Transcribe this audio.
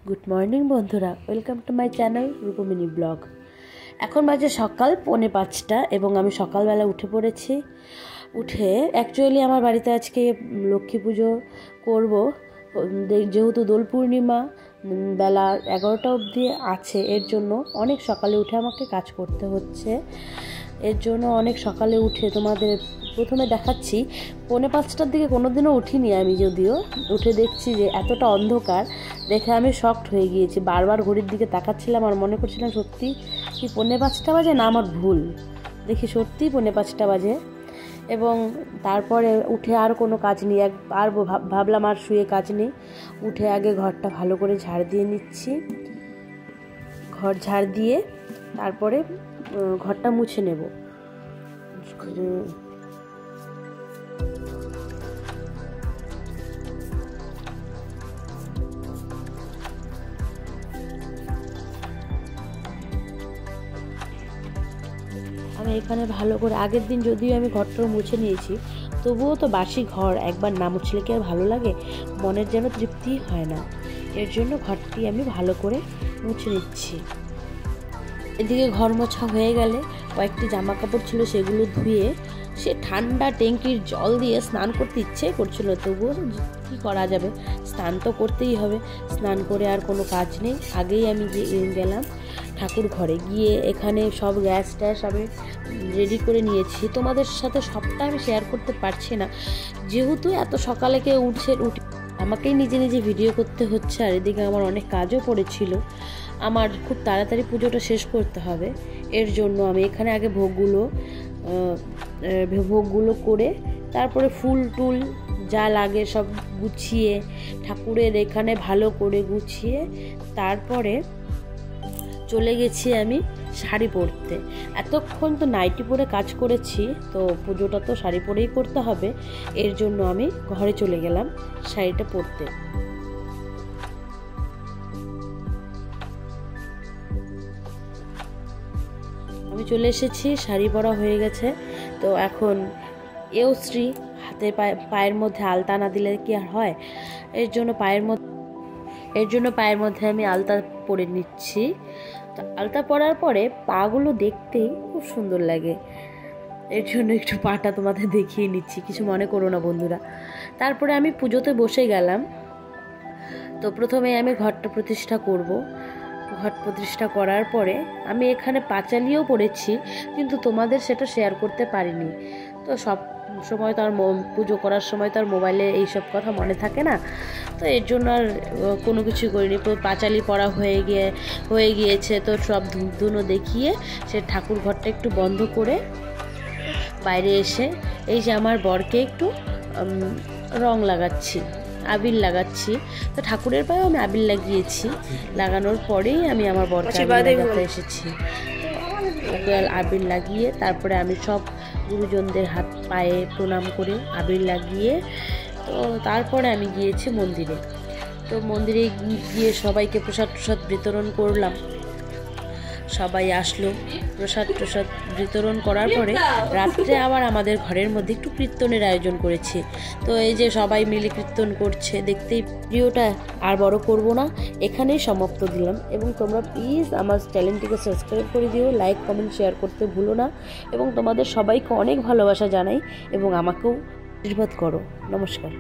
Good morning बंधुरा welcome to my channel Rupmini blog. এখন বাজে সকাল 4:45 এবং আমি সকালবেলা উঠে পড়েছি। উঠে অ্যাকচুয়ালি আমার বাড়িতে আজকে লক্ষ্মী পুজো করব, যেহেতু দোল পূর্ণিমা বেলা 11টা অবধি আছে, এর জন্য অনেক সকালে উঠে আমাকে কাজ করতে হচ্ছে। এর জন্য অনেক সকালে উঠে তোমাদের প্রথমে দেখাচ্ছি। 4:45টার দিকে কোনোদিনও উঠিনি আমি, যদিও উঠে দেখছি যে এতটা অন্ধকার দেখে আমি শকড হয়ে গিয়েছি। বারবার ঘড়ির দিকে তাকাচ্ছিলাম আর মনে করছিলাম সত্যি কি 4:45 বাজে, না আমার ভুল। দেখি সত্যিই 4:45 বাজে। এবং তারপরে উঠে আর কোনো কাজ নেই, আর ভাবলাম আর শুয়ে কাজ নেই, উঠে আগে ঘরটা ভালো করে ঝাড় দিয়ে নিচ্ছি। ঘর ঝাড় দিয়ে তারপরে ঘরটা মুছে নেব। আমি এখানে ভালো করে আগের দিন যদিও আমি ঘরটা মুছে নিয়েছি, তবুও তো বাসি ঘর একবার না মুছলে কি আর ভালো লাগে, মনের যেন তৃপ্তি হয় না। এর জন্য ঘরটি আমি ভালো করে মুছে নিচ্ছি। এদিকে ঘর মোছা হয়ে গেলে কয়েকটি জামা কাপড় ছিল, সেগুলো ধুয়ে সে ঠান্ডা ট্যাঙ্কির জল দিয়ে স্নান করতে ইচ্ছে করছিল, তবুও কী করা যাবে, স্নান তো করতেই হবে। স্নান করে আর কোনো কাজ নেই। আগেই আমি গেলাম ঠাকুর ঘরে, গিয়ে এখানে সব গ্যাস ট্যাস আমি রেডি করে নিয়েছি। তোমাদের সাথে সবটা আমি শেয়ার করতে পারছি না, যেহেতু এত সকালে কেউ উঠে আমাকেই নিজে নিজে ভিডিও করতে হচ্ছে। আর এদিকে আমার অনেক কাজও পড়েছিল, আমার খুব তাড়াতাড়ি পুজোটা শেষ করতে হবে। এর জন্য আমি এখানে আগে ভোগগুলো করে তারপরে ফুল টুল যা লাগে সব গুছিয়ে ঠাকুরের এখানে ভালো করে গুছিয়ে তারপরে চলে গেছি আমি শাড়ি পরতে। এতক্ষণ তো নাইটি পরে কাজ করেছি, তো পুজোটা তো শাড়ি পরেই করতে হবে। এর জন্য আমি ঘরে চলে গেলাম শাড়িটা পরতে। আমি চলে এসেছি, শাড়ি পরা হয়ে গেছে। তো এখন শ্রী হাতে পায়ের মধ্যে আলতা না দিলে কি আর হয়, এর জন্য পায়ের মধ্যে আমি আলতা পরে নিচ্ছি। তো আলতা পরার পরে পাগুলো দেখতেই খুব সুন্দর লাগে, এর জন্য একটু পাটা তোমাদের দেখিয়ে নিচ্ছি, কিছু মনে করো না বন্ধুরা। তারপরে আমি পুজোতে বসে গেলাম। তো প্রথমে আমি ঘরটা প্রতিষ্ঠা করব। ঘট প্রতিষ্ঠা করার পরে আমি এখানে পাঁচালিও পড়েছি, কিন্তু তোমাদের সেটা শেয়ার করতে পারিনি। তো সব সময় তো আর পুজো করার সময় তো আর মোবাইলে এইসব কথা মনে থাকে না, তো এর জন্য আর কোনো কিছু করিনি। পাঁচালি পড়া হয়ে গিয়েছে, তো সব ধূপধুনো দেখিয়ে সে ঠাকুর ঘরটা একটু বন্ধ করে বাইরে এসে এই যে আমার বরকে একটু রং লাগাচ্ছি, আবির লাগাচ্ছি। তো ঠাকুরের পায়েও আমি আবির লাগিয়েছি, লাগানোর পরেই আমি আমার বরকে লাগাতে এসেছি। ওকে আবির লাগিয়ে তারপরে আমি সব গুরুজনদের হাত পায়ে প্রণাম করে আবির লাগিয়ে তো তারপরে আমি গিয়েছি মন্দিরে। তো মন্দিরে গিয়ে সবাইকে প্রসাদ বিতরণ করলাম। সবাই আসলো, প্রসাদ বিতরণ করার পরে রাত্রে আবার আমাদের ঘরের মধ্যে একটু কীর্তনের আয়োজন করেছি। তো এই যে সবাই মিলে কীর্তন করছে, দেখতেই ভিডিওটা আর বড় করব না, এখানেই সমাপ্ত দিলাম। এবং তোমরা প্লিজ আমার চ্যানেলটিকে সাবস্ক্রাইব করে দিও, লাইক কমেন্ট শেয়ার করতে ভুলো না। এবং তোমাদের সবাইকে অনেক ভালোবাসা জানাই এবং আমাকেও আশীর্বাদ করো। নমস্কার।